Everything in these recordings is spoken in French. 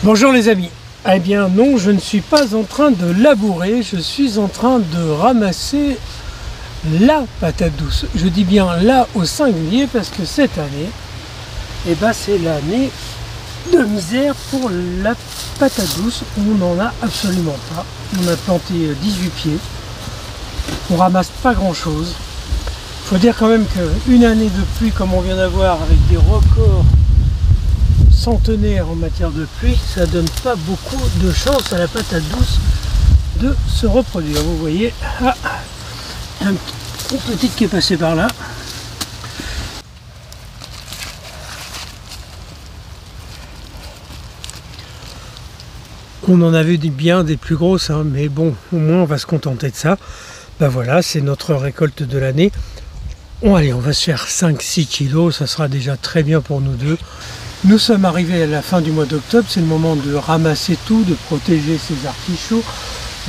Bonjour les amis. Eh bien non, je ne suis pas en train de labourer, je suis en train de ramasser la patate douce. Je dis bien là au singulier parce que cette année, eh ben, c'est l'année de misère pour la patate douce. On n'en a absolument pas. On a planté 18 pieds. On ramasse pas grand chose. Il faut dire quand même qu'une année de pluie comme on vient d'avoir avec des records centenaire en matière de pluie, ça donne pas beaucoup de chance à la patate douce de se reproduire. Vous voyez, une petite qui est passée par là. On en avait bien des plus grosses, hein, mais bon, au moins on va se contenter de ça. Ben voilà, c'est notre récolte de l'année. Bon, allez, on va se faire 5-6 kilos, ça sera déjà très bien pour nous deux. Nous sommes arrivés à la fin du mois d'octobre, c'est le moment de ramasser tout, de protéger ces artichauts,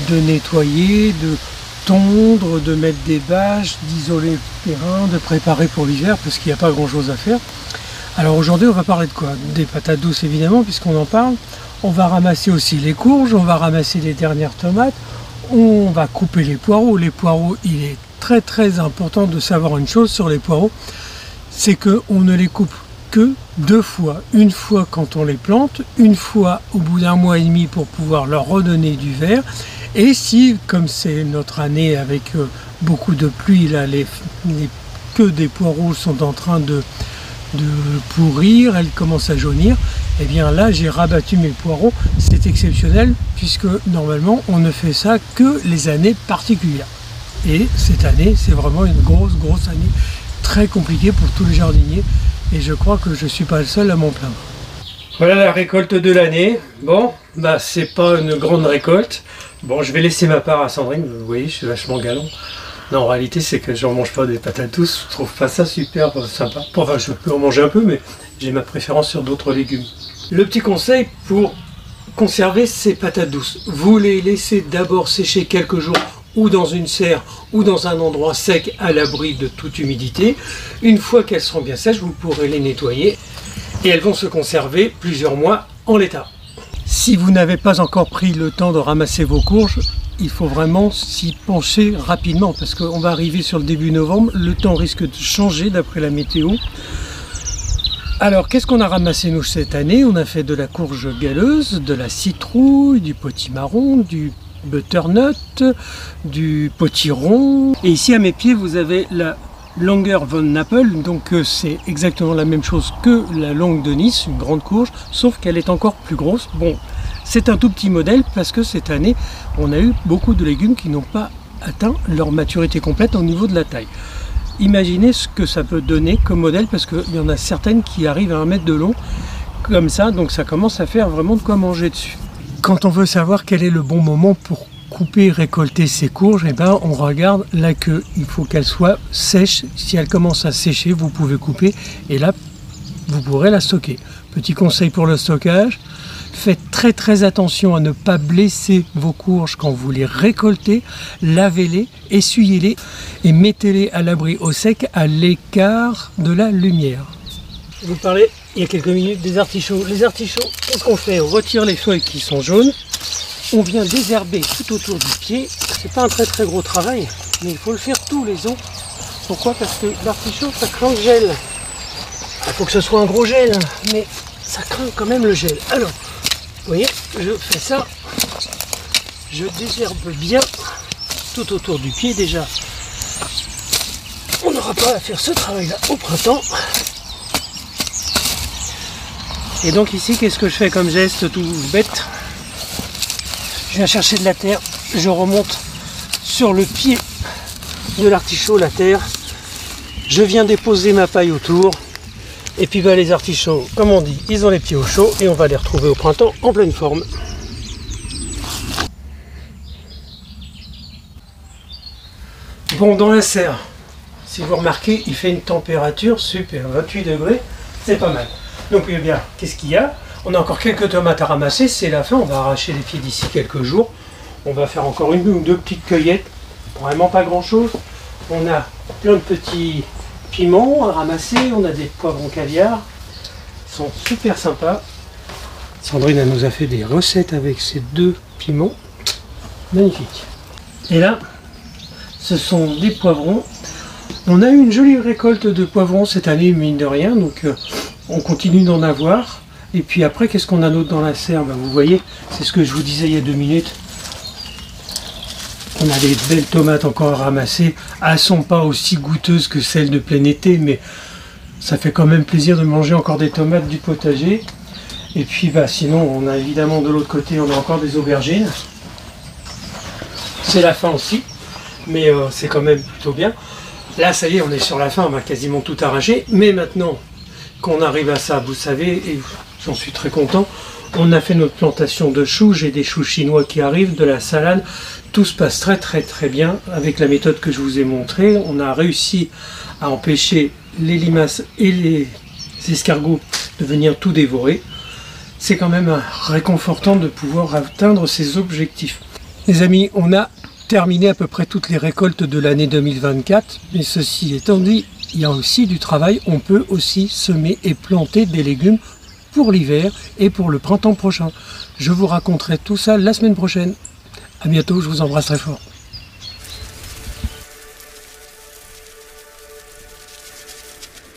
de nettoyer, de tondre, de mettre des bâches, d'isoler le terrain, de préparer pour l'hiver parce qu'il n'y a pas grand chose à faire. Alors aujourd'hui on va parler de quoi? Des patates douces évidemment puisqu'on en parle. On va ramasser aussi les courges, on va ramasser les dernières tomates, on va couper les poireaux. Les poireaux, il est très important de savoir une chose sur les poireaux, c'est qu'on ne les coupe que deux fois. Une fois quand on les plante, une fois au bout d'un mois et demi pour pouvoir leur redonner du vert. Et si, comme c'est notre année avec beaucoup de pluie, là, les queues des poireaux sont en train de pourrir, elles commencent à jaunir, et bien là j'ai rabattu mes poireaux. C'est exceptionnel puisque normalement on ne fait ça que les années particulières. Et cette année c'est vraiment une grosse année, très compliquée pour tous les jardiniers. Et je crois que je ne suis pas le seul à m'en plaindre. Voilà la récolte de l'année. Bon, bah c'est pas une grande récolte. Bon, je vais laisser ma part à Sandrine. Vous voyez, je suis vachement galant. Non, en réalité, c'est que j'en mange pas des patates douces. Je trouve pas ça super sympa. Enfin, je peux en manger un peu, mais j'ai ma préférence sur d'autres légumes. Le petit conseil pour conserver ces patates douces. Vous les laissez d'abord sécher quelques jours ou dans une serre ou dans un endroit sec à l'abri de toute humidité. Une fois qu'elles seront bien sèches, vous pourrez les nettoyer et elles vont se conserver plusieurs mois en l'état. Si vous n'avez pas encore pris le temps de ramasser vos courges, il faut vraiment s'y pencher rapidement parce qu'on va arriver sur le début novembre, le temps risque de changer d'après la météo. Alors qu'est-ce qu'on a ramassé nous cette année? On a fait de la courge galeuse, de la citrouille, du potimarron, du butternut, du potiron. Et ici à mes pieds vous avez la Langer von Apple, donc c'est exactement la même chose que la longue de Nice, une grande courge, sauf qu'elle est encore plus grosse. Bon, c'est un tout petit modèle parce que cette année on a eu beaucoup de légumes qui n'ont pas atteint leur maturité complète au niveau de la taille. Imaginez ce que ça peut donner comme modèle parce qu'il y en a certaines qui arrivent à 1 mètre de long comme ça, donc ça commence à faire vraiment de quoi manger dessus. Quand on veut savoir quel est le bon moment pour couper, récolter ces courges, eh ben, on regarde la queue. Il faut qu'elle soit sèche. Si elle commence à sécher, vous pouvez couper et là, vous pourrez la stocker. Petit conseil pour le stockage, faites très attention à ne pas blesser vos courges quand vous les récoltez. Lavez-les, essuyez-les et mettez-les à l'abri au sec à l'écart de la lumière. Je vous parlais il y a quelques minutes des artichauts. Les artichauts, qu'est-ce qu'on fait? On retire les feuilles qui sont jaunes, on vient désherber tout autour du pied. C'est pas un très gros travail, mais il faut le faire tous les ans. Pourquoi? Parce que l'artichaut, ça craint le gel. Il faut que ce soit un gros gel, mais ça craint quand même le gel. Alors, vous voyez, je fais ça, je désherbe bien tout autour du pied déjà. On n'aura pas à faire ce travail-là au printemps. Et donc ici, qu'est-ce que je fais comme geste tout bête? Je viens chercher de la terre, je remonte sur le pied de l'artichaut la terre, je viens déposer ma paille autour, et puis bah, les artichauts, comme on dit, ils ont les pieds au chaud, et on va les retrouver au printemps en pleine forme. Bon, dans la serre, si vous remarquez, il fait une température super, 28 degrés, c'est pas mal. Donc eh bien, qu'est-ce qu'il y a? On a encore quelques tomates à ramasser, c'est la fin, on va arracher les pieds d'ici quelques jours. On va faire encore une ou deux petites cueillettes, vraiment pas grand chose. On a plein de petits piments à ramasser, on a des poivrons caviar, ils sont super sympas. Sandrine elle nous a fait des recettes avec ces 2 piments. Magnifique. Et là, ce sont des poivrons. On a eu une jolie récolte de poivrons cette année, mine de rien, donc on continue d'en avoir. Et puis après, qu'est-ce qu'on a d'autre dans la serre? Vous voyez, c'est ce que je vous disais il y a 2 minutes. On a des belles tomates encore à ramasser. Elles ne sont pas aussi goûteuses que celles de plein été, mais ça fait quand même plaisir de manger encore des tomates du potager. Et puis sinon, on a évidemment de l'autre côté, on a encore des aubergines. C'est la fin aussi, mais c'est quand même plutôt bien. Là, ça y est, on est sur la fin, on va quasiment tout arracher. Mais maintenant qu'on arrive à ça, vous savez, et j'en suis très content, on a fait notre plantation de choux, j'ai des choux chinois qui arrivent, de la salade. Tout se passe très bien avec la méthode que je vous ai montrée. On a réussi à empêcher les limaces et les escargots de venir tout dévorer. C'est quand même réconfortant de pouvoir atteindre ces objectifs. Les amis, on a terminé à peu près toutes les récoltes de l'année 2024, mais ceci étant dit, il y a aussi du travail. On peut aussi semer et planter des légumes pour l'hiver et pour le printemps prochain. Je vous raconterai tout ça la semaine prochaine. À bientôt, je vous embrasse très fort.